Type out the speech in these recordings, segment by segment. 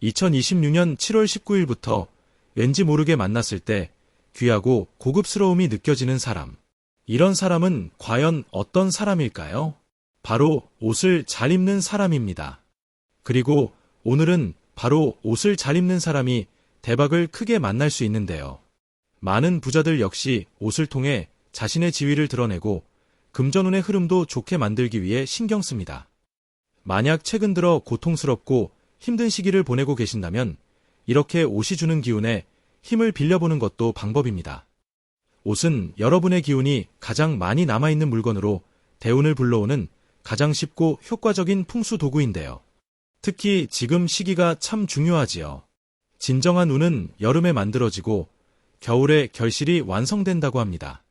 2026년 7월 19일부터 왠지 모르게 만났을 때 귀하고 고급스러움이 느껴지는 사람. 이런 사람은 과연 어떤 사람일까요? 바로 옷을 잘 입는 사람입니다. 그리고 오늘은 바로 옷을 잘 입는 사람이 대박을 크게 만날 수 있는데요. 많은 부자들 역시 옷을 통해 자신의 지위를 드러내고 금전운의 흐름도 좋게 만들기 위해 신경 씁니다. 만약 최근 들어 고통스럽고 힘든 시기를 보내고 계신다면 이렇게 옷이 주는 기운에 힘을 빌려보는 것도 방법입니다. 옷은 여러분의 기운이 가장 많이 남아있는 물건으로 대운을 불러오는 가장 쉽고 효과적인 풍수 도구인데요. 특히 지금 시기가 참 중요하지요. 진정한 운은 여름에 만들어지고 겨울에 결실이 완성된다고 합니다.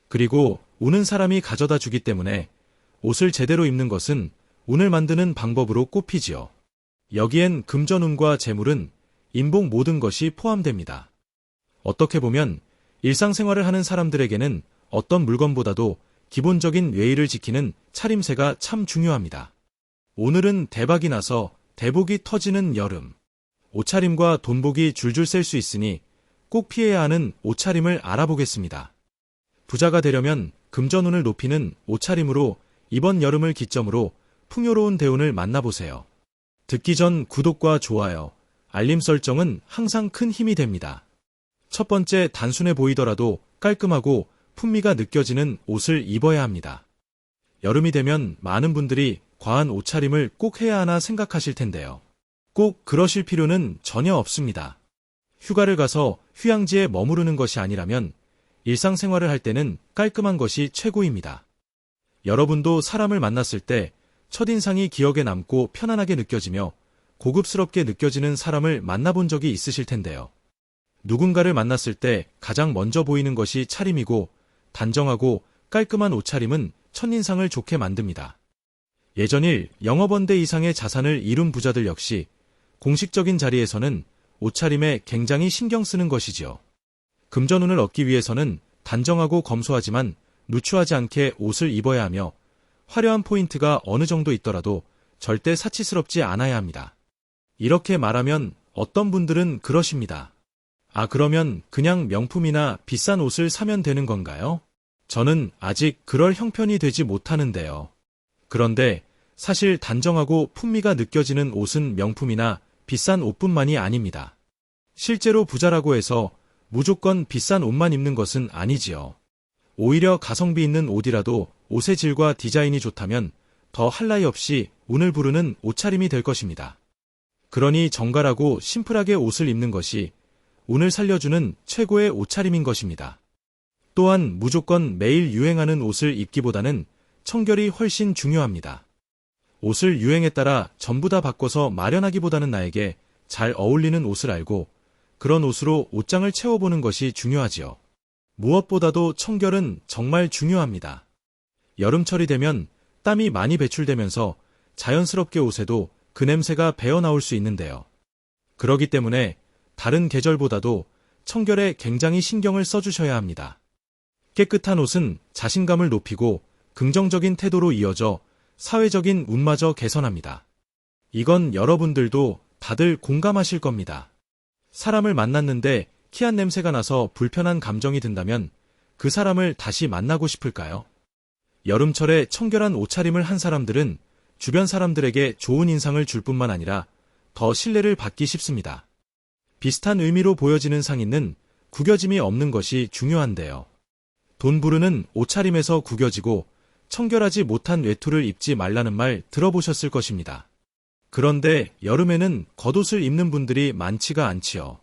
그리고 우는 사람이 가져다 주기 때문에 옷을 제대로 입는 것은 운을 만드는 방법으로 꼽히지요. 여기엔 금전운과 재물은 인복 모든 것이 포함됩니다. 어떻게 보면 일상생활을 하는 사람들에게는 어떤 물건보다도 기본적인 예의를 지키는 차림새가 참 중요합니다. 오늘은 대박이 나서 대복이 터지는 여름. 옷차림과 돈복이 줄줄 셀 수 있으니 꼭 피해야 하는 옷차림을 알아보겠습니다. 부자가 되려면 금전운을 높이는 옷차림으로 이번 여름을 기점으로 풍요로운 대운을 만나보세요. 듣기 전 구독과 좋아요, 알림 설정은 항상 큰 힘이 됩니다. 첫 번째, 단순해 보이더라도 깔끔하고 품위가 느껴지는 옷을 입어야 합니다. 여름이 되면 많은 분들이 과한 옷차림을 꼭 해야 하나 생각하실 텐데요. 꼭 그러실 필요는 전혀 없습니다. 휴가를 가서 휴양지에 머무르는 것이 아니라면 일상생활을 할 때는 깔끔한 것이 최고입니다. 여러분도 사람을 만났을 때 첫인상이 기억에 남고 편안하게 느껴지며 고급스럽게 느껴지는 사람을 만나본 적이 있으실 텐데요. 누군가를 만났을 때 가장 먼저 보이는 것이 차림이고 단정하고 깔끔한 옷차림은 첫인상을 좋게 만듭니다. 예전일 영업원대 이상의 자산을 이룬 부자들 역시 공식적인 자리에서는 옷차림에 굉장히 신경 쓰는 것이지요. 금전운을 얻기 위해서는 단정하고 검소하지만 누추하지 않게 옷을 입어야 하며 화려한 포인트가 어느 정도 있더라도 절대 사치스럽지 않아야 합니다. 이렇게 말하면 어떤 분들은 그러십니다. 아, 그러면 그냥 명품이나 비싼 옷을 사면 되는 건가요? 저는 아직 그럴 형편이 되지 못하는데요. 그런데 사실 단정하고 품위가 느껴지는 옷은 명품이나 비싼 옷뿐만이 아닙니다. 실제로 부자라고 해서 무조건 비싼 옷만 입는 것은 아니지요. 오히려 가성비 있는 옷이라도 옷의 질과 디자인이 좋다면 더 할 나위 없이 운을 부르는 옷차림이 될 것입니다. 그러니 정갈하고 심플하게 옷을 입는 것이 운을 살려주는 최고의 옷차림인 것입니다. 또한 무조건 매일 유행하는 옷을 입기보다는 청결이 훨씬 중요합니다. 옷을 유행에 따라 전부 다 바꿔서 마련하기보다는 나에게 잘 어울리는 옷을 알고 그런 옷으로 옷장을 채워보는 것이 중요하지요. 무엇보다도 청결은 정말 중요합니다. 여름철이 되면 땀이 많이 배출되면서 자연스럽게 옷에도 그 냄새가 배어나올 수 있는데요. 그러기 때문에 다른 계절보다도 청결에 굉장히 신경을 써주셔야 합니다. 깨끗한 옷은 자신감을 높이고 긍정적인 태도로 이어져 사회적인 운마저 개선합니다. 이건 여러분들도 다들 공감하실 겁니다. 사람을 만났는데 키한 냄새가 나서 불편한 감정이 든다면 그 사람을 다시 만나고 싶을까요? 여름철에 청결한 옷차림을 한 사람들은 주변 사람들에게 좋은 인상을 줄 뿐만 아니라 더 신뢰를 받기 쉽습니다. 비슷한 의미로 보여지는 상의는 구겨짐이 없는 것이 중요한데요. 돈 부르는 옷차림에서 구겨지고 청결하지 못한 외투를 입지 말라는 말 들어보셨을 것입니다. 그런데 여름에는 겉옷을 입는 분들이 많지가 않지요.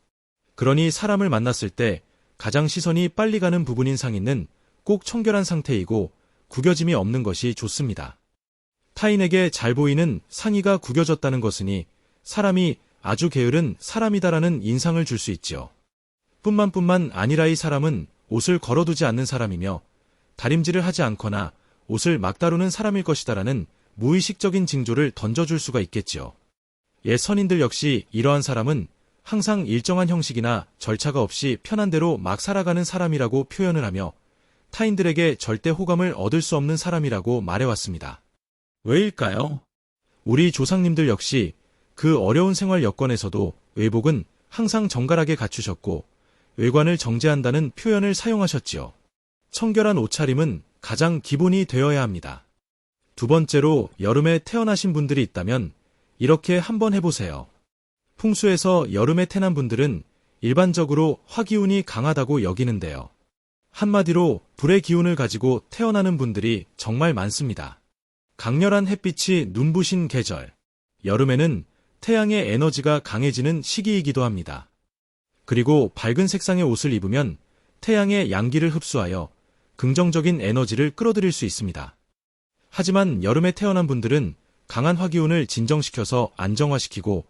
그러니 사람을 만났을 때 가장 시선이 빨리 가는 부분인 상의는 꼭 청결한 상태이고 구겨짐이 없는 것이 좋습니다. 타인에게 잘 보이는 상의가 구겨졌다는 것이니 사람이 아주 게으른 사람이다라는 인상을 줄 수 있지요. 뿐만 아니라 이 사람은 옷을 걸어두지 않는 사람이며 다림질을 하지 않거나 옷을 막 다루는 사람일 것이다라는 무의식적인 징조를 던져줄 수가 있겠지요. 옛 선인들 역시 이러한 사람은 항상 일정한 형식이나 절차가 없이 편한 대로 막 살아가는 사람이라고 표현을 하며 타인들에게 절대 호감을 얻을 수 없는 사람이라고 말해왔습니다. 왜일까요? 우리 조상님들 역시 그 어려운 생활 여건에서도 의복은 항상 정갈하게 갖추셨고 외관을 정제한다는 표현을 사용하셨지요. 청결한 옷차림은 가장 기본이 되어야 합니다. 두 번째로 여름에 태어나신 분들이 있다면 이렇게 한번 해보세요. 풍수에서 여름에 태어난 분들은 일반적으로 화기운이 강하다고 여기는데요. 한마디로 불의 기운을 가지고 태어나는 분들이 정말 많습니다. 강렬한 햇빛이 눈부신 계절, 여름에는 태양의 에너지가 강해지는 시기이기도 합니다. 그리고 밝은 색상의 옷을 입으면 태양의 양기를 흡수하여 긍정적인 에너지를 끌어들일 수 있습니다. 하지만 여름에 태어난 분들은 강한 화기운을 진정시켜서 안정화시키고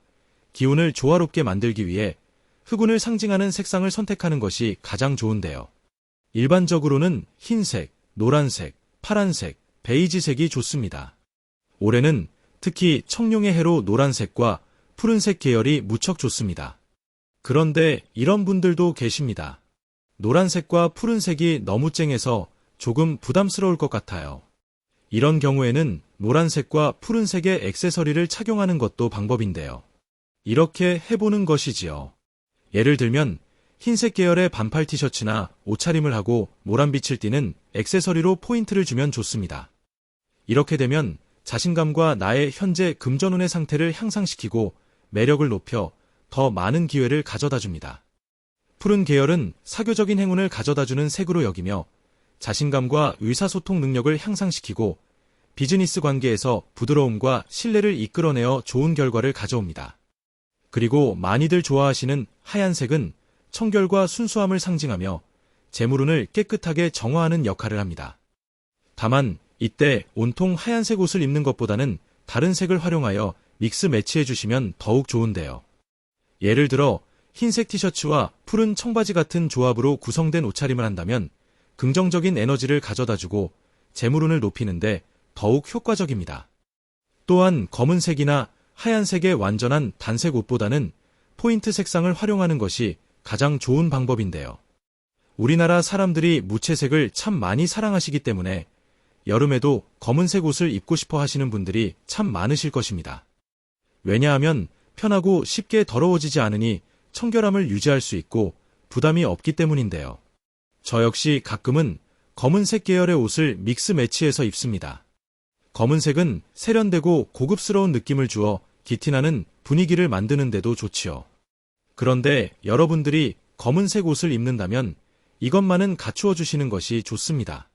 기운을 조화롭게 만들기 위해 흑운을 상징하는 색상을 선택하는 것이 가장 좋은데요. 일반적으로는 흰색, 노란색, 파란색, 베이지색이 좋습니다. 올해는 특히 청룡의 해로 노란색과 푸른색 계열이 무척 좋습니다. 그런데 이런 분들도 계십니다. 노란색과 푸른색이 너무 쨍해서 조금 부담스러울 것 같아요. 이런 경우에는 노란색과 푸른색의 액세서리를 착용하는 것도 방법인데요. 이렇게 해보는 것이지요. 예를 들면 흰색 계열의 반팔 티셔츠나 옷차림을 하고 노란빛을 띠는 액세서리로 포인트를 주면 좋습니다. 이렇게 되면 자신감과 나의 현재 금전운의 상태를 향상시키고 매력을 높여 더 많은 기회를 가져다 줍니다. 푸른 계열은 사교적인 행운을 가져다주는 색으로 여기며 자신감과 의사소통 능력을 향상시키고 비즈니스 관계에서 부드러움과 신뢰를 이끌어내어 좋은 결과를 가져옵니다. 그리고 많이들 좋아하시는 하얀색은 청결과 순수함을 상징하며 재물운을 깨끗하게 정화하는 역할을 합니다. 다만 이때 온통 하얀색 옷을 입는 것보다는 다른 색을 활용하여 믹스 매치해 주시면 더욱 좋은데요. 예를 들어 흰색 티셔츠와 푸른 청바지 같은 조합으로 구성된 옷차림을 한다면 긍정적인 에너지를 가져다주고 재물운을 높이는데 더욱 효과적입니다. 또한 검은색이나 하얀색의 완전한 단색 옷보다는 포인트 색상을 활용하는 것이 가장 좋은 방법인데요. 우리나라 사람들이 무채색을 참 많이 사랑하시기 때문에 여름에도 검은색 옷을 입고 싶어 하시는 분들이 참 많으실 것입니다. 왜냐하면 편하고 쉽게 더러워지지 않으니 청결함을 유지할 수 있고 부담이 없기 때문인데요. 저 역시 가끔은 검은색 계열의 옷을 믹스 매치해서 입습니다. 검은색은 세련되고 고급스러운 느낌을 주어 기티나는 분위기를 만드는 데도 좋지요. 그런데 여러분들이 검은색 옷을 입는다면 이것만은 갖추어 주시는 것이 좋습니다.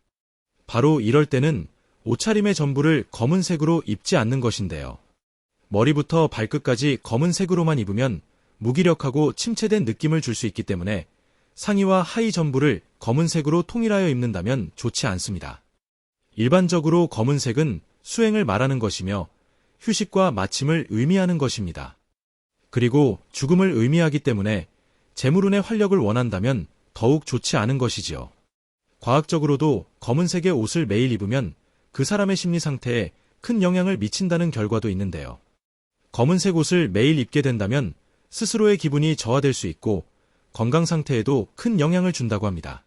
바로 이럴 때는 옷차림의 전부를 검은색으로 입지 않는 것인데요. 머리부터 발끝까지 검은색으로만 입으면 무기력하고 침체된 느낌을 줄 수 있기 때문에 상의와 하의 전부를 검은색으로 통일하여 입는다면 좋지 않습니다. 일반적으로 검은색은 수행을 말하는 것이며 휴식과 마침을 의미하는 것입니다. 그리고 죽음을 의미하기 때문에 재물운의 활력을 원한다면 더욱 좋지 않은 것이지요. 과학적으로도 검은색의 옷을 매일 입으면 그 사람의 심리 상태에 큰 영향을 미친다는 결과도 있는데요. 검은색 옷을 매일 입게 된다면 스스로의 기분이 저하될 수 있고 건강 상태에도 큰 영향을 준다고 합니다.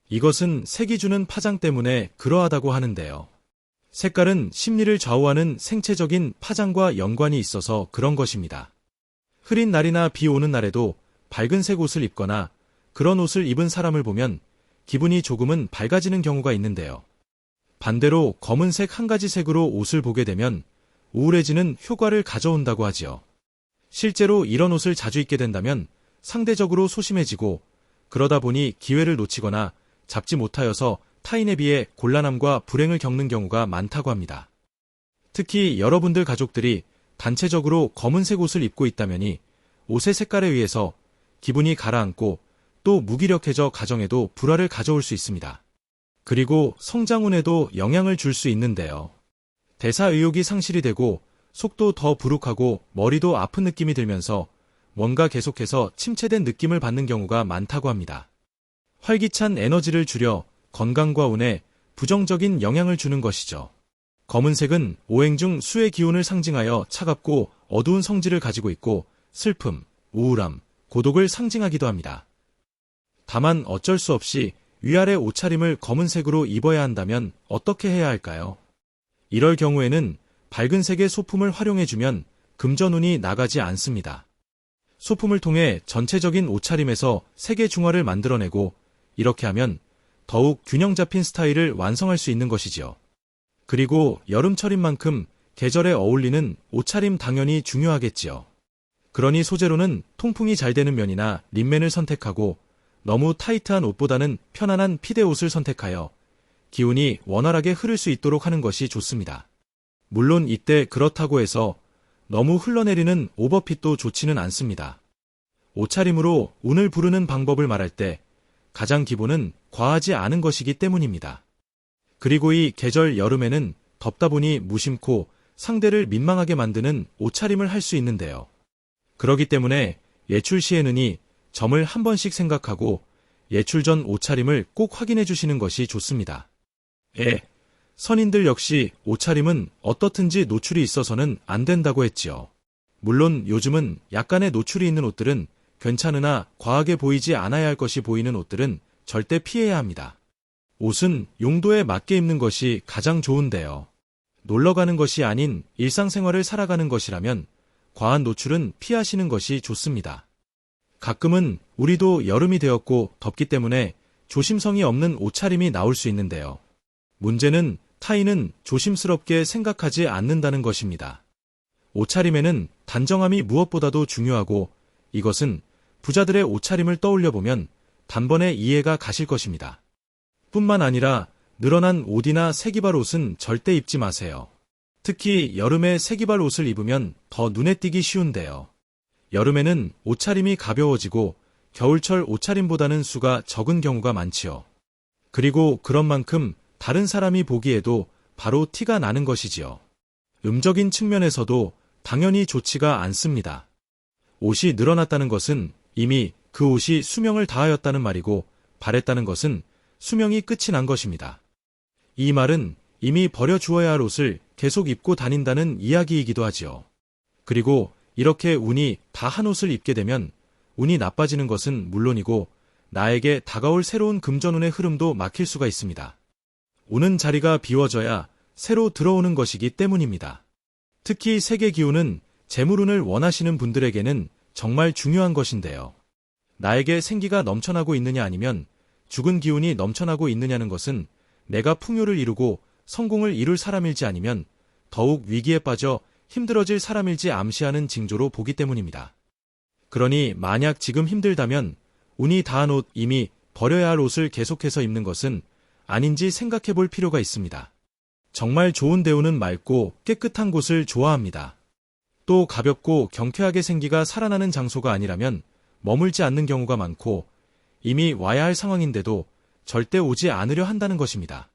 이것은 색이 주는 파장 때문에 그러하다고 하는데요. 색깔은 심리를 좌우하는 생체적인 파장과 연관이 있어서 그런 것입니다. 흐린 날이나 비 오는 날에도 밝은색 옷을 입거나 그런 옷을 입은 사람을 보면 기분이 조금은 밝아지는 경우가 있는데요. 반대로 검은색 한 가지 색으로 옷을 보게 되면 우울해지는 효과를 가져온다고 하지요. 실제로 이런 옷을 자주 입게 된다면 상대적으로 소심해지고 그러다 보니 기회를 놓치거나 잡지 못하여서 타인에 비해 곤란함과 불행을 겪는 경우가 많다고 합니다. 특히 여러분들 가족들이 단체적으로 검은색 옷을 입고 있다면이 옷의 색깔에 의해서 기분이 가라앉고 또 무기력해져 가정에도 불화를 가져올 수 있습니다. 그리고 성장운에도 영향을 줄 수 있는데요. 대사의욕이 상실이 되고 속도 더 부룩하고 머리도 아픈 느낌이 들면서 뭔가 계속해서 침체된 느낌을 받는 경우가 많다고 합니다. 활기찬 에너지를 줄여 건강과 운에 부정적인 영향을 주는 것이죠. 검은색은 오행 중 수의 기운을 상징하여 차갑고 어두운 성질을 가지고 있고 슬픔, 우울함, 고독을 상징하기도 합니다. 다만 어쩔 수 없이 위아래 옷차림을 검은색으로 입어야 한다면 어떻게 해야 할까요? 이럴 경우에는 밝은 색의 소품을 활용해주면 금전운이 나가지 않습니다. 소품을 통해 전체적인 옷차림에서 세계 중화를 만들어내고 이렇게 하면 더욱 균형 잡힌 스타일을 완성할 수 있는 것이지요. 그리고 여름철인 만큼 계절에 어울리는 옷차림 당연히 중요하겠지요. 그러니 소재로는 통풍이 잘 되는 면이나 린넨을 선택하고 너무 타이트한 옷보다는 편안한 피대 옷을 선택하여 기운이 원활하게 흐를 수 있도록 하는 것이 좋습니다. 물론 이때 그렇다고 해서 너무 흘러내리는 오버핏도 좋지는 않습니다. 옷차림으로 운을 부르는 방법을 말할 때 가장 기본은 과하지 않은 것이기 때문입니다. 그리고 이 계절 여름에는 덥다 보니 무심코 상대를 민망하게 만드는 옷차림을 할 수 있는데요. 그러기 때문에 예출 시에는 점을 한 번씩 생각하고 예출 전 옷차림을 꼭 확인해 주시는 것이 좋습니다. 선인들 역시 옷차림은 어떻든지 노출이 있어서는 안 된다고 했지요. 물론 요즘은 약간의 노출이 있는 옷들은 괜찮으나 과하게 보이지 않아야 할 것이 보이는 옷들은 절대 피해야 합니다. 옷은 용도에 맞게 입는 것이 가장 좋은데요. 놀러 가는 것이 아닌 일상생활을 살아가는 것이라면 과한 노출은 피하시는 것이 좋습니다. 가끔은 우리도 여름이 되었고 덥기 때문에 조심성이 없는 옷차림이 나올 수 있는데요. 문제는 타인은 조심스럽게 생각하지 않는다는 것입니다. 옷차림에는 단정함이 무엇보다도 중요하고 이것은 부자들의 옷차림을 떠올려보면 단번에 이해가 가실 것입니다. 뿐만 아니라 늘어난 옷이나 세기발 옷은 절대 입지 마세요. 특히 여름에 세기발 옷을 입으면 더 눈에 띄기 쉬운데요. 여름에는 옷차림이 가벼워지고 겨울철 옷차림보다는 수가 적은 경우가 많지요. 그리고 그런 만큼 다른 사람이 보기에도 바로 티가 나는 것이지요. 음적인 측면에서도 당연히 좋지가 않습니다. 옷이 늘어났다는 것은 이미 그 옷이 수명을 다하였다는 말이고 바랬다는 것은 수명이 끝이 난 것입니다. 이 말은 이미 버려주어야 할 옷을 계속 입고 다닌다는 이야기이기도 하지요. 그리고 이렇게 운이 다 한 옷을 입게 되면 운이 나빠지는 것은 물론이고 나에게 다가올 새로운 금전운의 흐름도 막힐 수가 있습니다. 오는 자리가 비워져야 새로 들어오는 것이기 때문입니다. 특히 세계 기운은 재물운을 원하시는 분들에게는 정말 중요한 것인데요. 나에게 생기가 넘쳐나고 있느냐 아니면 죽은 기운이 넘쳐나고 있느냐는 것은 내가 풍요를 이루고 성공을 이룰 사람일지 아니면 더욱 위기에 빠져 힘들어질 사람일지 암시하는 징조로 보기 때문입니다. 그러니 만약 지금 힘들다면 운이 다한 옷 이미 버려야 할 옷을 계속해서 입는 것은 아닌지 생각해 볼 필요가 있습니다. 정말 좋은 대우는 맑고 깨끗한 곳을 좋아합니다. 또 가볍고 경쾌하게 생기가 살아나는 장소가 아니라면 머물지 않는 경우가 많고 이미 와야 할 상황인데도 절대 오지 않으려 한다는 것입니다.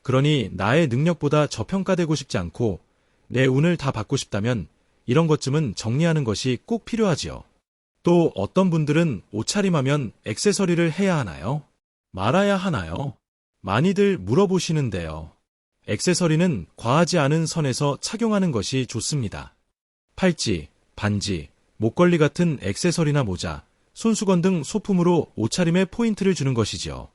그러니 나의 능력보다 저평가되고 싶지 않고 내 운을 다 받고 싶다면 이런 것쯤은 정리하는 것이 꼭 필요하지요. 또 어떤 분들은 옷차림하면 액세서리를 해야 하나요? 말아야 하나요? 많이들 물어보시는데요. 액세서리는 과하지 않은 선에서 착용하는 것이 좋습니다. 팔찌, 반지, 목걸이 같은 액세서리나 모자, 손수건 등 소품으로 옷차림에 포인트를 주는 것이지요.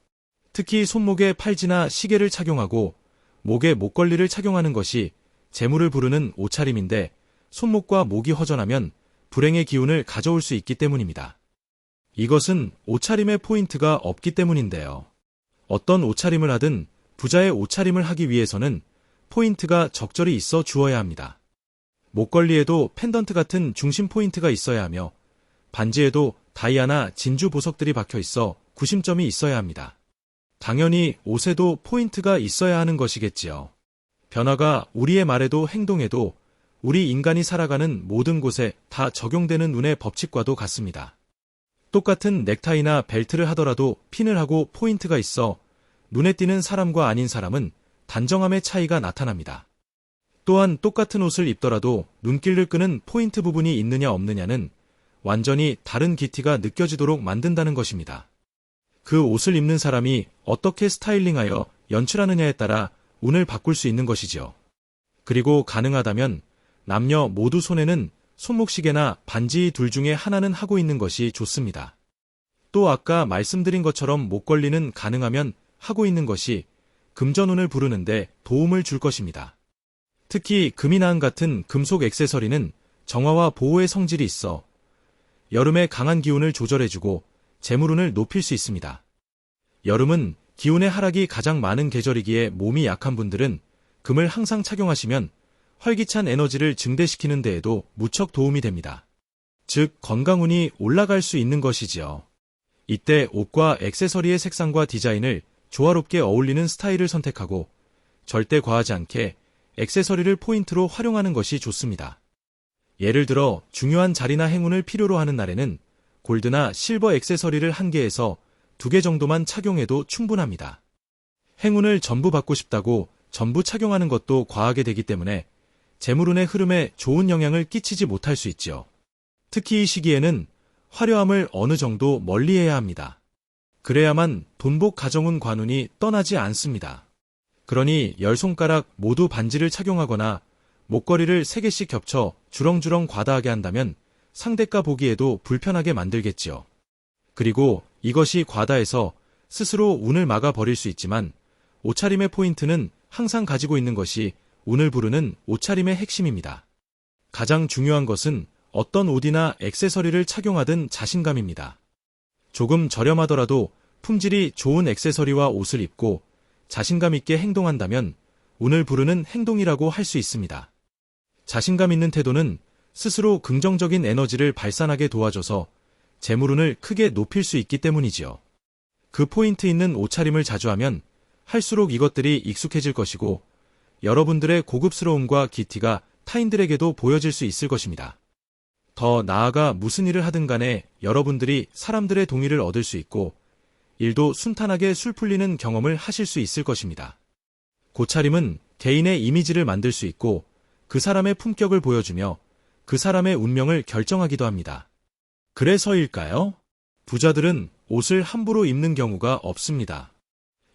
특히 손목에 팔찌나 시계를 착용하고 목에 목걸이를 착용하는 것이 재물을 부르는 옷차림인데 손목과 목이 허전하면 불행의 기운을 가져올 수 있기 때문입니다. 이것은 옷차림의 포인트가 없기 때문인데요. 어떤 옷차림을 하든 부자의 옷차림을 하기 위해서는 포인트가 적절히 있어 주어야 합니다. 목걸이에도 펜던트 같은 중심 포인트가 있어야 하며 반지에도 다이아나 진주 보석들이 박혀 있어 구심점이 있어야 합니다. 당연히 옷에도 포인트가 있어야 하는 것이겠지요. 변화가 우리의 말에도 행동에도 우리 인간이 살아가는 모든 곳에 다 적용되는 운의 법칙과도 같습니다. 똑같은 넥타이나 벨트를 하더라도 핀을 하고 포인트가 있어 눈에 띄는 사람과 아닌 사람은 단정함의 차이가 나타납니다. 또한 똑같은 옷을 입더라도 눈길을 끄는 포인트 부분이 있느냐 없느냐는 완전히 다른 기티가 느껴지도록 만든다는 것입니다. 그 옷을 입는 사람이 어떻게 스타일링하여 연출하느냐에 따라 운을 바꿀 수 있는 것이지요. 그리고 가능하다면 남녀 모두 손에는 손목시계나 반지 둘 중에 하나는 하고 있는 것이 좋습니다. 또 아까 말씀드린 것처럼 목걸이는 가능하면 하고 있는 것이 금전운을 부르는데 도움을 줄 것입니다. 특히 금이나은 같은 금속 액세서리는 정화와 보호의 성질이 있어 여름의 강한 기운을 조절해주고 재물운을 높일 수 있습니다. 여름은 기운의 하락이 가장 많은 계절이기에 몸이 약한 분들은 금을 항상 착용하시면 활기찬 에너지를 증대시키는 데에도 무척 도움이 됩니다. 즉, 건강운이 올라갈 수 있는 것이지요. 이때 옷과 액세서리의 색상과 디자인을 조화롭게 어울리는 스타일을 선택하고 절대 과하지 않게 액세서리를 포인트로 활용하는 것이 좋습니다. 예를 들어 중요한 자리나 행운을 필요로 하는 날에는 골드나 실버 액세서리를 1개에서 2개 정도만 착용해도 충분합니다. 행운을 전부 받고 싶다고 전부 착용하는 것도 과하게 되기 때문에 재물운의 흐름에 좋은 영향을 끼치지 못할 수 있지요. 특히 이 시기에는 화려함을 어느 정도 멀리해야 합니다. 그래야만 돈복 가정운 관운이 떠나지 않습니다. 그러니 10손가락 모두 반지를 착용하거나 목걸이를 3개씩 겹쳐 주렁주렁 과다하게 한다면 상대가 보기에도 불편하게 만들겠지요. 그리고 이것이 과다해서 스스로 운을 막아버릴 수 있지만 옷차림의 포인트는 항상 가지고 있는 것이 운을 부르는 옷차림의 핵심입니다. 가장 중요한 것은 어떤 옷이나 액세서리를 착용하든 자신감입니다. 조금 저렴하더라도 품질이 좋은 액세서리와 옷을 입고 자신감 있게 행동한다면 운을 부르는 행동이라고 할 수 있습니다. 자신감 있는 태도는 스스로 긍정적인 에너지를 발산하게 도와줘서 재물운을 크게 높일 수 있기 때문이지요. 그 포인트 있는 옷차림을 자주 하면 할수록 이것들이 익숙해질 것이고 여러분들의 고급스러움과 기티가 타인들에게도 보여질 수 있을 것입니다. 더 나아가 무슨 일을 하든 간에 여러분들이 사람들의 동의를 얻을 수 있고 일도 순탄하게 술 풀리는 경험을 하실 수 있을 것입니다. 고차림은 개인의 이미지를 만들 수 있고 그 사람의 품격을 보여주며 그 사람의 운명을 결정하기도 합니다. 그래서일까요? 부자들은 옷을 함부로 입는 경우가 없습니다.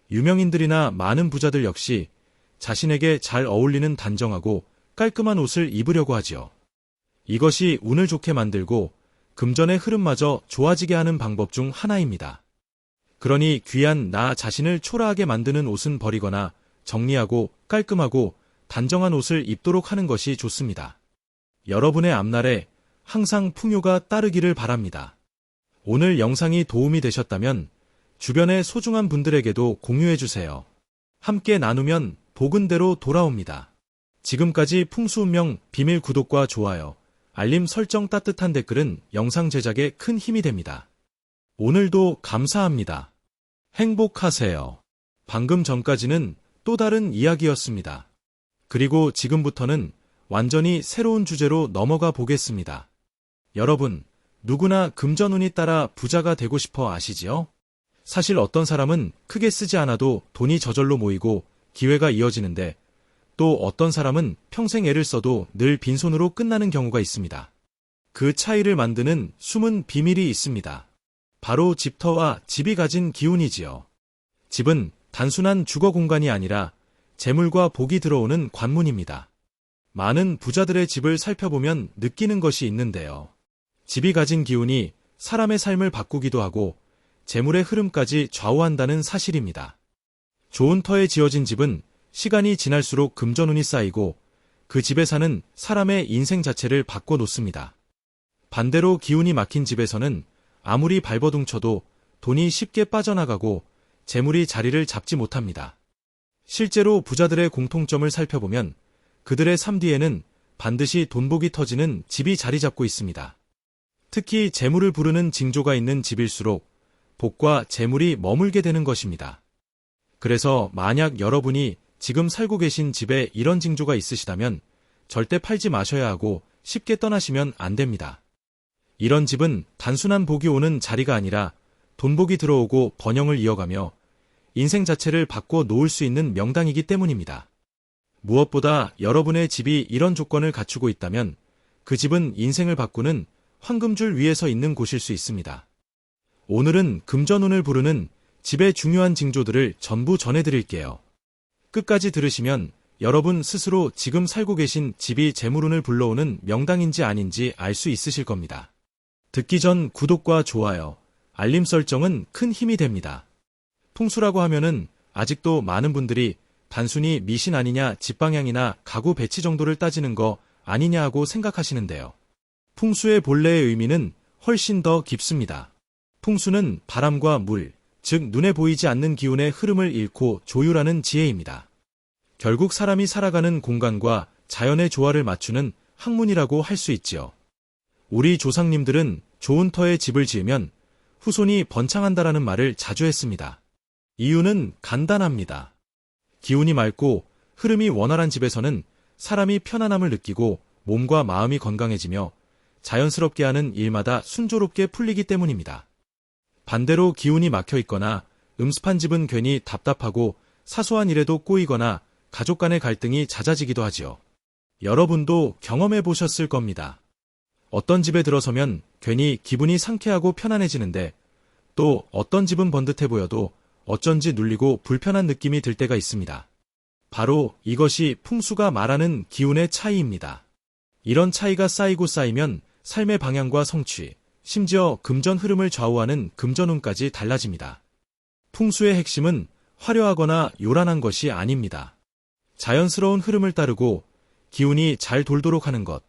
유명인들이나 많은 부자들 역시 자신에게 잘 어울리는 단정하고 깔끔한 옷을 입으려고 하지요. 이것이 운을 좋게 만들고 금전의 흐름마저 좋아지게 하는 방법 중 하나입니다. 그러니 귀한 나 자신을 초라하게 만드는 옷은 버리거나 정리하고 깔끔하고 단정한 옷을 입도록 하는 것이 좋습니다. 여러분의 앞날에 항상 풍요가 따르기를 바랍니다. 오늘 영상이 도움이 되셨다면 주변의 소중한 분들에게도 공유해주세요. 함께 나누면 복은대로 돌아옵니다. 지금까지 풍수운명 비밀 구독과 좋아요, 알림 설정 따뜻한 댓글은 영상 제작에 큰 힘이 됩니다. 오늘도 감사합니다. 행복하세요. 방금 전까지는 또 다른 이야기였습니다. 그리고 지금부터는 완전히 새로운 주제로 넘어가 보겠습니다. 여러분, 누구나 금전운이 따라 부자가 되고 싶어 아시지요? 사실 어떤 사람은 크게 쓰지 않아도 돈이 저절로 모이고 기회가 이어지는데 또 어떤 사람은 평생 애를 써도 늘 빈손으로 끝나는 경우가 있습니다. 그 차이를 만드는 숨은 비밀이 있습니다. 바로 집터와 집이 가진 기운이지요. 집은 단순한 주거 공간이 아니라 재물과 복이 들어오는 관문입니다. 많은 부자들의 집을 살펴보면 느끼는 것이 있는데요. 집이 가진 기운이 사람의 삶을 바꾸기도 하고 재물의 흐름까지 좌우한다는 사실입니다. 좋은 터에 지어진 집은 시간이 지날수록 금전운이 쌓이고 그 집에 사는 사람의 인생 자체를 바꿔놓습니다. 반대로 기운이 막힌 집에서는 아무리 발버둥쳐도 돈이 쉽게 빠져나가고 재물이 자리를 잡지 못합니다. 실제로 부자들의 공통점을 살펴보면 그들의 삶 뒤에는 반드시 돈복이 터지는 집이 자리 잡고 있습니다. 특히 재물을 부르는 징조가 있는 집일수록 복과 재물이 머물게 되는 것입니다. 그래서 만약 여러분이 지금 살고 계신 집에 이런 징조가 있으시다면 절대 팔지 마셔야 하고 쉽게 떠나시면 안 됩니다. 이런 집은 단순한 복이 오는 자리가 아니라 돈복이 들어오고 번영을 이어가며 인생 자체를 바꿔 놓을 수 있는 명당이기 때문입니다. 무엇보다 여러분의 집이 이런 조건을 갖추고 있다면 그 집은 인생을 바꾸는 황금줄 위에 서 있는 곳일 수 있습니다. 오늘은 금전운을 부르는 집의 중요한 징조들을 전부 전해드릴게요. 끝까지 들으시면 여러분 스스로 지금 살고 계신 집이 재물운을 불러오는 명당인지 아닌지 알 수 있으실 겁니다. 듣기 전 구독과 좋아요, 알림 설정은 큰 힘이 됩니다. 풍수라고 하면은 아직도 많은 분들이 단순히 미신 아니냐, 집 방향이나 가구 배치 정도를 따지는 거 아니냐 하고 생각하시는데요. 풍수의 본래의 의미는 훨씬 더 깊습니다. 풍수는 바람과 물, 즉 눈에 보이지 않는 기운의 흐름을 잃고 조율하는 지혜입니다. 결국 사람이 살아가는 공간과 자연의 조화를 맞추는 학문이라고 할 수 있지요. 우리 조상님들은 좋은 터에 집을 지으면 후손이 번창한다라는 말을 자주 했습니다. 이유는 간단합니다. 기운이 맑고 흐름이 원활한 집에서는 사람이 편안함을 느끼고 몸과 마음이 건강해지며 자연스럽게 하는 일마다 순조롭게 풀리기 때문입니다. 반대로 기운이 막혀 있거나 음습한 집은 괜히 답답하고 사소한 일에도 꼬이거나 가족 간의 갈등이 잦아지기도 하지요. 여러분도 경험해 보셨을 겁니다. 어떤 집에 들어서면 괜히 기분이 상쾌하고 편안해지는데 또 어떤 집은 번듯해 보여도 어쩐지 눌리고 불편한 느낌이 들 때가 있습니다. 바로 이것이 풍수가 말하는 기운의 차이입니다. 이런 차이가 쌓이고 쌓이면 삶의 방향과 성취, 심지어 금전 흐름을 좌우하는 금전운까지 달라집니다. 풍수의 핵심은 화려하거나 요란한 것이 아닙니다. 자연스러운 흐름을 따르고 기운이 잘 돌도록 하는 것,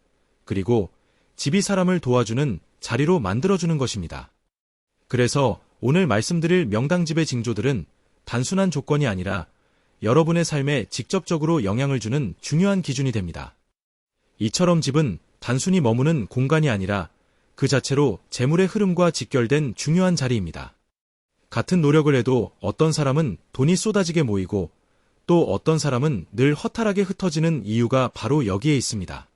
그리고 집이 사람을 도와주는 자리로 만들어주는 것입니다. 그래서 오늘 말씀드릴 명당집의 징조들은 단순한 조건이 아니라 여러분의 삶에 직접적으로 영향을 주는 중요한 기준이 됩니다. 이처럼 집은 단순히 머무는 공간이 아니라 그 자체로 재물의 흐름과 직결된 중요한 자리입니다. 같은 노력을 해도 어떤 사람은 돈이 쏟아지게 모이고 또 어떤 사람은 늘 허탈하게 흩어지는 이유가 바로 여기에 있습니다.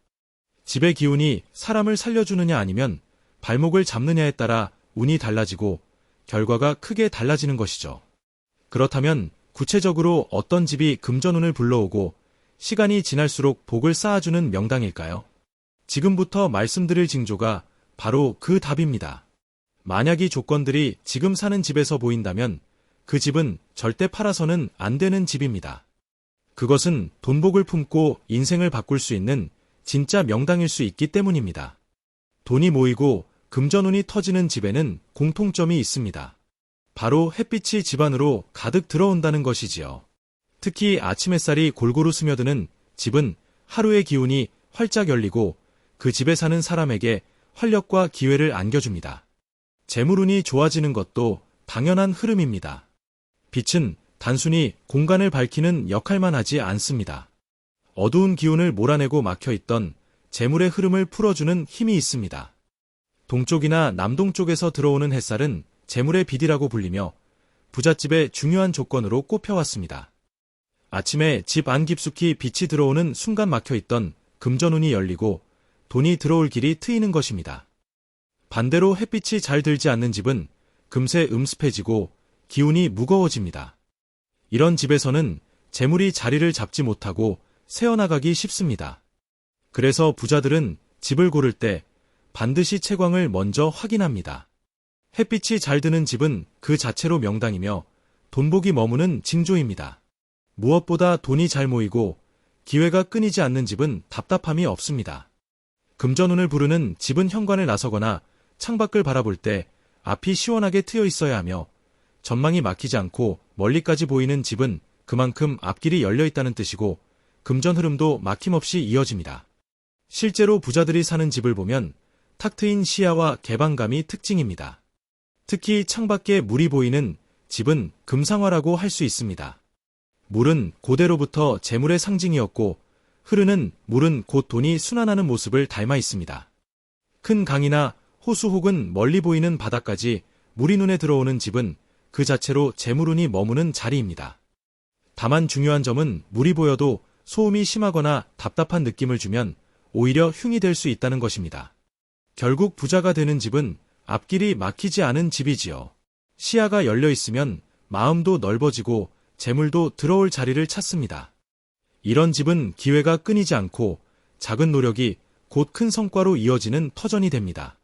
집의 기운이 사람을 살려주느냐 아니면 발목을 잡느냐에 따라 운이 달라지고 결과가 크게 달라지는 것이죠. 그렇다면 구체적으로 어떤 집이 금전운을 불러오고 시간이 지날수록 복을 쌓아주는 명당일까요? 지금부터 말씀드릴 징조가 바로 그 답입니다. 만약 이 조건들이 지금 사는 집에서 보인다면 그 집은 절대 팔아서는 안 되는 집입니다. 그것은 돈복을 품고 인생을 바꿀 수 있는 진짜 명당일 수 있기 때문입니다. 돈이 모이고 금전운이 터지는 집에는 공통점이 있습니다. 바로 햇빛이 집 안으로 가득 들어온다는 것이지요. 특히 아침 햇살이 골고루 스며드는 집은 하루의 기운이 활짝 열리고 그 집에 사는 사람에게 활력과 기회를 안겨줍니다. 재물운이 좋아지는 것도 당연한 흐름입니다. 빛은 단순히 공간을 밝히는 역할만 하지 않습니다. 어두운 기운을 몰아내고 막혀있던 재물의 흐름을 풀어주는 힘이 있습니다. 동쪽이나 남동쪽에서 들어오는 햇살은 재물의 빛이라고 불리며 부잣집의 중요한 조건으로 꼽혀왔습니다. 아침에 집 안 깊숙이 빛이 들어오는 순간 막혀있던 금전운이 열리고 돈이 들어올 길이 트이는 것입니다. 반대로 햇빛이 잘 들지 않는 집은 금세 음습해지고 기운이 무거워집니다. 이런 집에서는 재물이 자리를 잡지 못하고 새어나가기 쉽습니다. 그래서 부자들은 집을 고를 때 반드시 채광을 먼저 확인합니다. 햇빛이 잘 드는 집은 그 자체로 명당이며 돈복이 머무는 징조입니다. 무엇보다 돈이 잘 모이고 기회가 끊이지 않는 집은 답답함이 없습니다. 금전운을 부르는 집은 현관을 나서거나 창밖을 바라볼 때 앞이 시원하게 트여 있어야 하며 전망이 막히지 않고 멀리까지 보이는 집은 그만큼 앞길이 열려 있다는 뜻이고 금전 흐름도 막힘없이 이어집니다. 실제로 부자들이 사는 집을 보면 탁 트인 시야와 개방감이 특징입니다. 특히 창밖에 물이 보이는 집은 금상화라고 할 수 있습니다. 물은 고대로부터 재물의 상징이었고 흐르는 물은 곧 돈이 순환하는 모습을 닮아 있습니다. 큰 강이나 호수 혹은 멀리 보이는 바다까지 물이 눈에 들어오는 집은 그 자체로 재물운이 머무는 자리입니다. 다만 중요한 점은 물이 보여도 소음이 심하거나 답답한 느낌을 주면 오히려 흉이 될 수 있다는 것입니다. 결국 부자가 되는 집은 앞길이 막히지 않은 집이지요. 시야가 열려 있으면 마음도 넓어지고 재물도 들어올 자리를 찾습니다. 이런 집은 기회가 끊이지 않고 작은 노력이 곧 큰 성과로 이어지는 터전이 됩니다.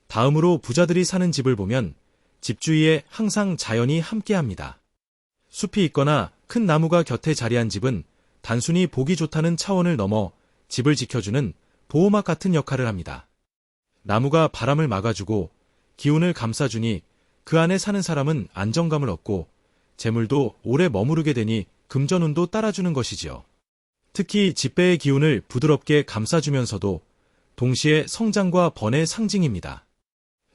다음으로 부자들이 사는 집을 보면 집 주위에 항상 자연이 함께합니다. 숲이 있거나 큰 나무가 곁에 자리한 집은 단순히 보기 좋다는 차원을 넘어 집을 지켜주는 보호막 같은 역할을 합니다. 나무가 바람을 막아주고 기운을 감싸주니 그 안에 사는 사람은 안정감을 얻고 재물도 오래 머무르게 되니 금전운도 따라주는 것이지요. 특히 집배의 기운을 부드럽게 감싸주면서도 동시에 성장과 번의 상징입니다.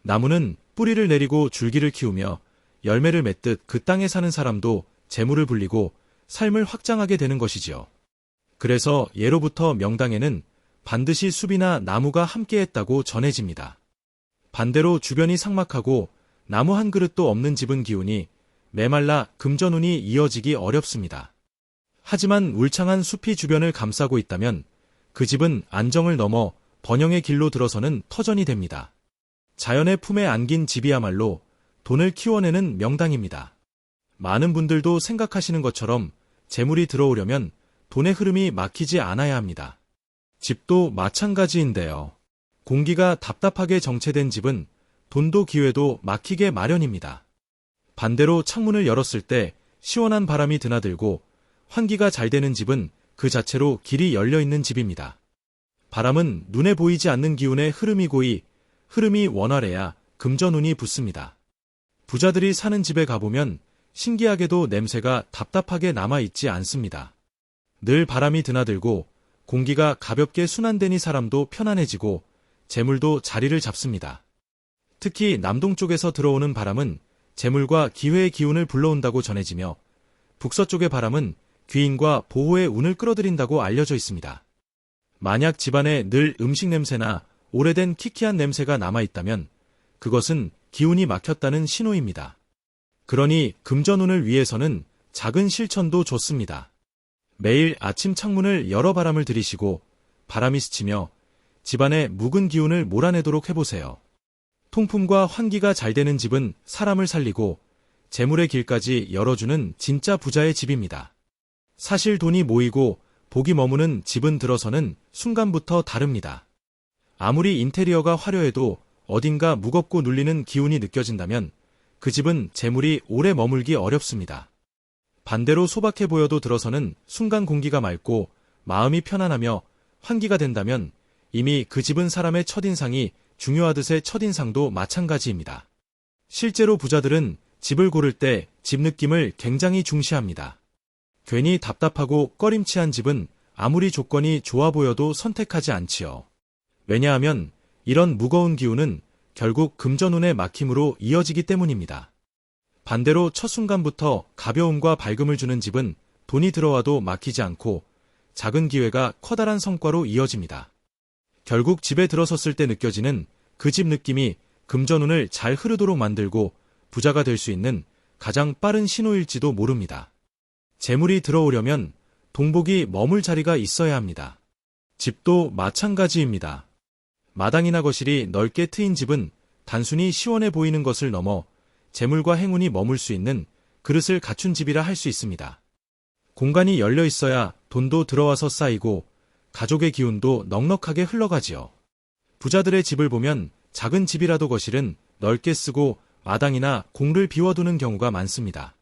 나무는 뿌리를 내리고 줄기를 키우며 열매를 맺듯 그 땅에 사는 사람도 재물을 불리고 삶을 확장하게 되는 것이지요. 그래서 예로부터 명당에는 반드시 숲이나 나무가 함께했다고 전해집니다. 반대로 주변이 삭막하고 나무 한 그릇도 없는 집은 기운이 메말라 금전운이 이어지기 어렵습니다. 하지만 울창한 숲이 주변을 감싸고 있다면 그 집은 안정을 넘어 번영의 길로 들어서는 터전이 됩니다. 자연의 품에 안긴 집이야말로 돈을 키워내는 명당입니다. 많은 분들도 생각하시는 것처럼 재물이 들어오려면 돈의 흐름이 막히지 않아야 합니다. 집도 마찬가지인데요. 공기가 답답하게 정체된 집은 돈도 기회도 막히게 마련입니다. 반대로 창문을 열었을 때 시원한 바람이 드나들고 환기가 잘 되는 집은 그 자체로 길이 열려있는 집입니다. 바람은 눈에 보이지 않는 기운의 흐름이 흐름이 원활해야 금전운이 붙습니다. 부자들이 사는 집에 가보면 신기하게도 냄새가 답답하게 남아있지 않습니다. 늘 바람이 드나들고 공기가 가볍게 순환되니 사람도 편안해지고 재물도 자리를 잡습니다. 특히 남동쪽에서 들어오는 바람은 재물과 기회의 기운을 불러온다고 전해지며 북서쪽의 바람은 귀인과 보호의 운을 끌어들인다고 알려져 있습니다. 만약 집안에 늘 음식 냄새나 오래된 키키한 냄새가 남아있다면 그것은 기운이 막혔다는 신호입니다. 그러니 금전운을 위해서는 작은 실천도 좋습니다. 매일 아침 창문을 열어 바람을 들이쉬고 바람이 스치며 집안의 묵은 기운을 몰아내도록 해보세요. 통풍과 환기가 잘 되는 집은 사람을 살리고 재물의 길까지 열어주는 진짜 부자의 집입니다. 사실 돈이 모이고 복이 머무는 집은 들어서는 순간부터 다릅니다. 아무리 인테리어가 화려해도 어딘가 무겁고 눌리는 기운이 느껴진다면 그 집은 재물이 오래 머물기 어렵습니다. 반대로 소박해 보여도 들어서는 순간 공기가 맑고 마음이 편안하며 환기가 된다면 이미 그 집은 사람의 첫인상이 중요하듯의 첫인상도 마찬가지입니다. 실제로 부자들은 집을 고를 때 집 느낌을 굉장히 중시합니다. 괜히 답답하고 꺼림치한 집은 아무리 조건이 좋아 보여도 선택하지 않지요. 왜냐하면 이런 무거운 기운은 결국 금전운의 막힘으로 이어지기 때문입니다. 반대로 첫 순간부터 가벼움과 밝음을 주는 집은 돈이 들어와도 막히지 않고 작은 기회가 커다란 성과로 이어집니다. 결국 집에 들어섰을 때 느껴지는 그 집 느낌이 금전운을 잘 흐르도록 만들고 부자가 될 수 있는 가장 빠른 신호일지도 모릅니다. 재물이 들어오려면 동복이 머물 자리가 있어야 합니다. 집도 마찬가지입니다. 마당이나 거실이 넓게 트인 집은 단순히 시원해 보이는 것을 넘어 재물과 행운이 머물 수 있는 그릇을 갖춘 집이라 할 수 있습니다. 공간이 열려 있어야 돈도 들어와서 쌓이고 가족의 기운도 넉넉하게 흘러가지요. 부자들의 집을 보면 작은 집이라도 거실은 넓게 쓰고 마당이나 공를 비워두는 경우가 많습니다.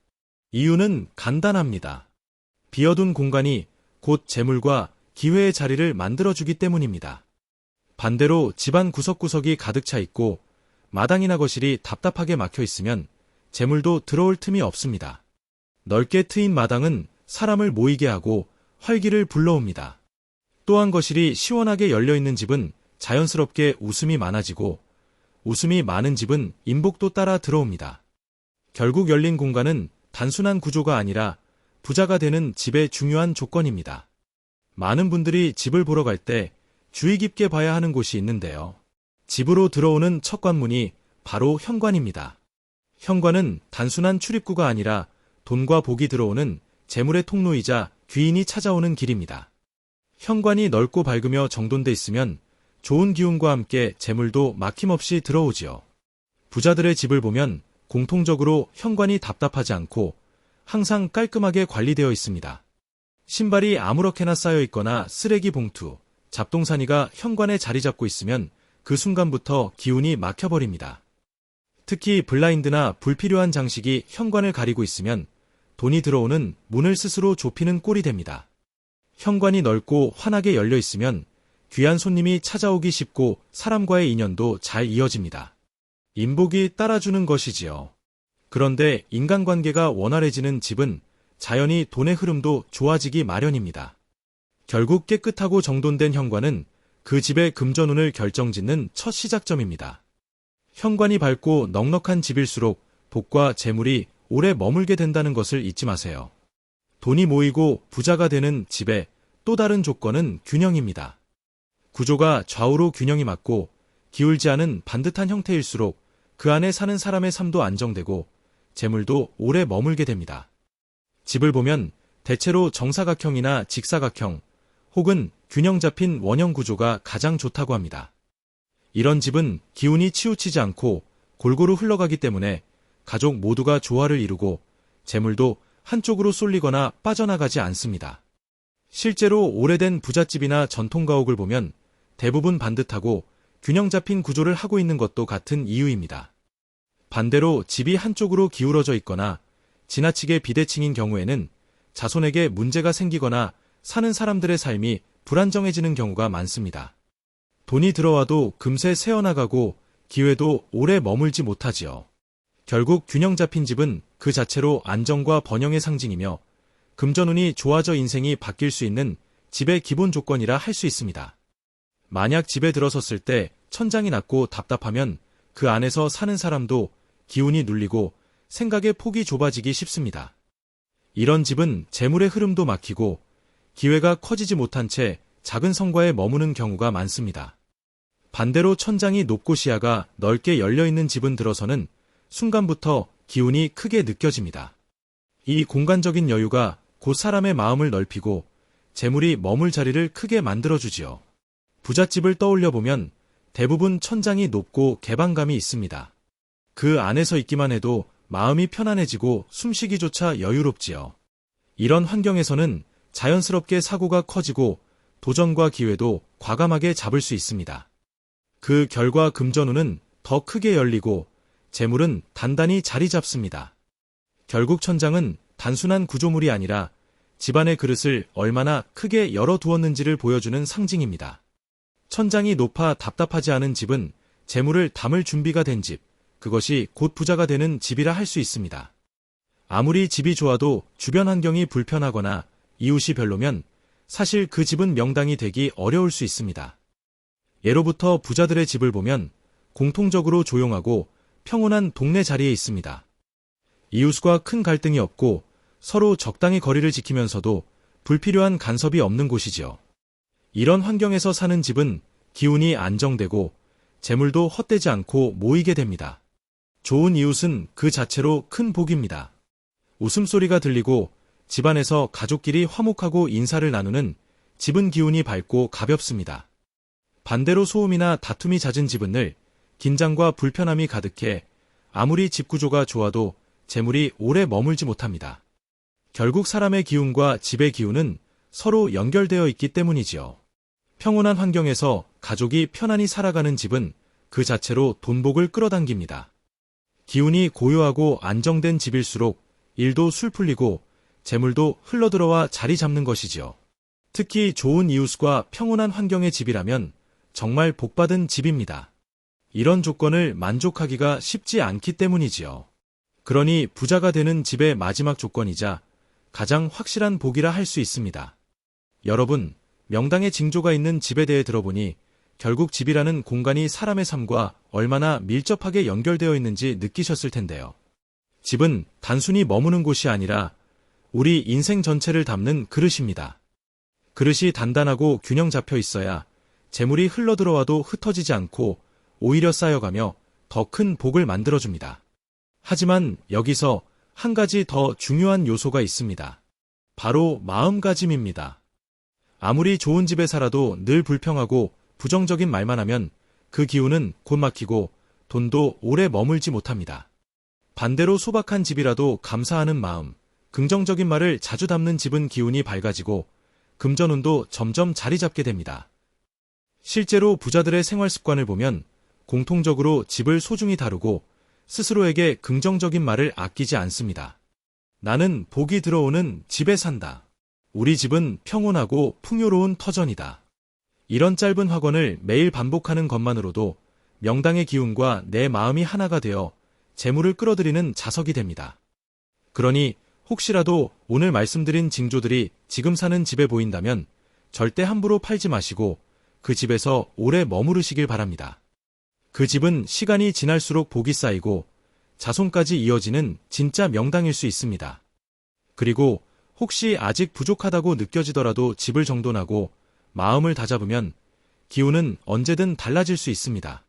이유는 간단합니다. 비어둔 공간이 곧 재물과 기회의 자리를 만들어주기 때문입니다. 반대로 집안 구석구석이 가득 차 있고 마당이나 거실이 답답하게 막혀 있으면 재물도 들어올 틈이 없습니다. 넓게 트인 마당은 사람을 모이게 하고 활기를 불러옵니다. 또한 거실이 시원하게 열려있는 집은 자연스럽게 웃음이 많아지고 웃음이 많은 집은 인복도 따라 들어옵니다. 결국 열린 공간은 단순한 구조가 아니라 부자가 되는 집의 중요한 조건입니다. 많은 분들이 집을 보러 갈 때 주의 깊게 봐야 하는 곳이 있는데요. 집으로 들어오는 첫 관문이 바로 현관입니다. 현관은 단순한 출입구가 아니라 돈과 복이 들어오는 재물의 통로이자 귀인이 찾아오는 길입니다. 현관이 넓고 밝으며 정돈돼 있으면 좋은 기운과 함께 재물도 막힘없이 들어오지요. 부자들의 집을 보면 공통적으로 현관이 답답하지 않고 항상 깔끔하게 관리되어 있습니다. 신발이 아무렇게나 쌓여 있거나 쓰레기 봉투, 잡동사니가 현관에 자리 잡고 있으면 그 순간부터 기운이 막혀버립니다. 특히 블라인드나 불필요한 장식이 현관을 가리고 있으면 돈이 들어오는 문을 스스로 좁히는 꼴이 됩니다. 현관이 넓고 환하게 열려 있으면 귀한 손님이 찾아오기 쉽고 사람과의 인연도 잘 이어집니다. 인복이 따라주는 것이지요. 그런데 인간관계가 원활해지는 집은 자연히 돈의 흐름도 좋아지기 마련입니다. 결국 깨끗하고 정돈된 현관은 그 집의 금전운을 결정짓는 첫 시작점입니다. 현관이 밝고 넉넉한 집일수록 복과 재물이 오래 머물게 된다는 것을 잊지 마세요. 돈이 모이고 부자가 되는 집의 또 다른 조건은 균형입니다. 구조가 좌우로 균형이 맞고 기울지 않은 반듯한 형태일수록 그 안에 사는 사람의 삶도 안정되고 재물도 오래 머물게 됩니다. 집을 보면 대체로 정사각형이나 직사각형 혹은 균형 잡힌 원형 구조가 가장 좋다고 합니다. 이런 집은 기운이 치우치지 않고 골고루 흘러가기 때문에 가족 모두가 조화를 이루고 재물도 한쪽으로 쏠리거나 빠져나가지 않습니다. 실제로 오래된 부잣집이나 전통가옥을 보면 대부분 반듯하고 균형 잡힌 구조를 하고 있는 것도 같은 이유입니다. 반대로 집이 한쪽으로 기울어져 있거나 지나치게 비대칭인 경우에는 자손에게 문제가 생기거나 사는 사람들의 삶이 불안정해지는 경우가 많습니다. 돈이 들어와도 금세 새어나가고 기회도 오래 머물지 못하지요. 결국 균형 잡힌 집은 그 자체로 안정과 번영의 상징이며 금전운이 좋아져 인생이 바뀔 수 있는 집의 기본 조건이라 할 수 있습니다. 만약 집에 들어섰을 때 천장이 낮고 답답하면 그 안에서 사는 사람도 기운이 눌리고 생각의 폭이 좁아지기 쉽습니다. 이런 집은 재물의 흐름도 막히고 기회가 커지지 못한 채 작은 성과에 머무는 경우가 많습니다. 반대로 천장이 높고 시야가 넓게 열려있는 집은 들어서는 순간부터 기운이 크게 느껴집니다. 이 공간적인 여유가 곧 사람의 마음을 넓히고 재물이 머물 자리를 크게 만들어주지요. 부잣집을 떠올려보면 대부분 천장이 높고 개방감이 있습니다. 그 안에서 있기만 해도 마음이 편안해지고 숨쉬기조차 여유롭지요. 이런 환경에서는 자연스럽게 사고가 커지고 도전과 기회도 과감하게 잡을 수 있습니다. 그 결과 금전운은 더 크게 열리고 재물은 단단히 자리 잡습니다. 결국 천장은 단순한 구조물이 아니라 집안의 그릇을 얼마나 크게 열어두었는지를 보여주는 상징입니다. 천장이 높아 답답하지 않은 집은 재물을 담을 준비가 된 집, 그것이 곧 부자가 되는 집이라 할 수 있습니다. 아무리 집이 좋아도 주변 환경이 불편하거나 이웃이 별로면 사실 그 집은 명당이 되기 어려울 수 있습니다. 예로부터 부자들의 집을 보면 공통적으로 조용하고 평온한 동네 자리에 있습니다. 이웃과 큰 갈등이 없고 서로 적당히 거리를 지키면서도 불필요한 간섭이 없는 곳이지요. 이런 환경에서 사는 집은 기운이 안정되고 재물도 헛되지 않고 모이게 됩니다. 좋은 이웃은 그 자체로 큰 복입니다. 웃음소리가 들리고 집안에서 가족끼리 화목하고 인사를 나누는 집은 기운이 밝고 가볍습니다. 반대로 소음이나 다툼이 잦은 집은 늘 긴장과 불편함이 가득해 아무리 집 구조가 좋아도 재물이 오래 머물지 못합니다. 결국 사람의 기운과 집의 기운은 서로 연결되어 있기 때문이지요. 평온한 환경에서 가족이 편안히 살아가는 집은 그 자체로 돈복을 끌어당깁니다. 기운이 고요하고 안정된 집일수록 일도 술 풀리고 재물도 흘러들어와 자리 잡는 것이지요. 특히 좋은 이웃과 평온한 환경의 집이라면 정말 복받은 집입니다. 이런 조건을 만족하기가 쉽지 않기 때문이지요. 그러니 부자가 되는 집의 마지막 조건이자 가장 확실한 복이라 할 수 있습니다. 여러분, 명당의 징조가 있는 집에 대해 들어보니 결국 집이라는 공간이 사람의 삶과 얼마나 밀접하게 연결되어 있는지 느끼셨을 텐데요. 집은 단순히 머무는 곳이 아니라 우리 인생 전체를 담는 그릇입니다. 그릇이 단단하고 균형 잡혀 있어야 재물이 흘러들어와도 흩어지지 않고 오히려 쌓여가며 더 큰 복을 만들어줍니다. 하지만 여기서 한 가지 더 중요한 요소가 있습니다. 바로 마음가짐입니다. 아무리 좋은 집에 살아도 늘 불평하고 부정적인 말만 하면 그 기운은 곧 막히고 돈도 오래 머물지 못합니다. 반대로 소박한 집이라도 감사하는 마음, 긍정적인 말을 자주 담는 집은 기운이 밝아지고 금전운도 점점 자리 잡게 됩니다. 실제로 부자들의 생활 습관을 보면 공통적으로 집을 소중히 다루고 스스로에게 긍정적인 말을 아끼지 않습니다. 나는 복이 들어오는 집에 산다. 우리 집은 평온하고 풍요로운 터전이다. 이런 짧은 확언을 매일 반복하는 것만으로도 명당의 기운과 내 마음이 하나가 되어 재물을 끌어들이는 자석이 됩니다. 그러니 혹시라도 오늘 말씀드린 징조들이 지금 사는 집에 보인다면 절대 함부로 팔지 마시고 그 집에서 오래 머무르시길 바랍니다. 그 집은 시간이 지날수록 복이 쌓이고 자손까지 이어지는 진짜 명당일 수 있습니다. 그리고 혹시 아직 부족하다고 느껴지더라도 집을 정돈하고 마음을 다잡으면 기운은 언제든 달라질 수 있습니다.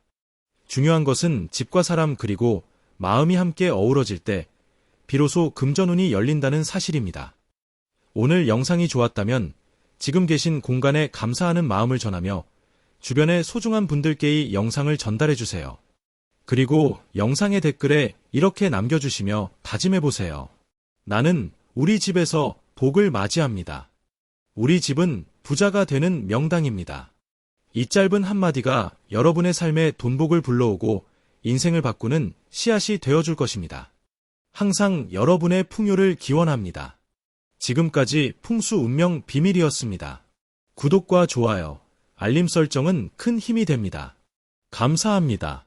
중요한 것은 집과 사람 그리고 마음이 함께 어우러질 때 비로소 금전운이 열린다는 사실입니다. 오늘 영상이 좋았다면 지금 계신 공간에 감사하는 마음을 전하며 주변의 소중한 분들께 이 영상을 전달해주세요. 그리고 영상의 댓글에 이렇게 남겨주시며 다짐해보세요. 나는 우리 집에서 복을 맞이합니다. 우리 집은 부자가 되는 명당입니다. 이 짧은 한마디가 여러분의 삶에 돈복을 불러오고 인생을 바꾸는 씨앗이 되어줄 것입니다. 항상 여러분의 풍요를 기원합니다. 지금까지 풍수 운명 비밀이었습니다. 구독과 좋아요, 알림 설정은 큰 힘이 됩니다. 감사합니다.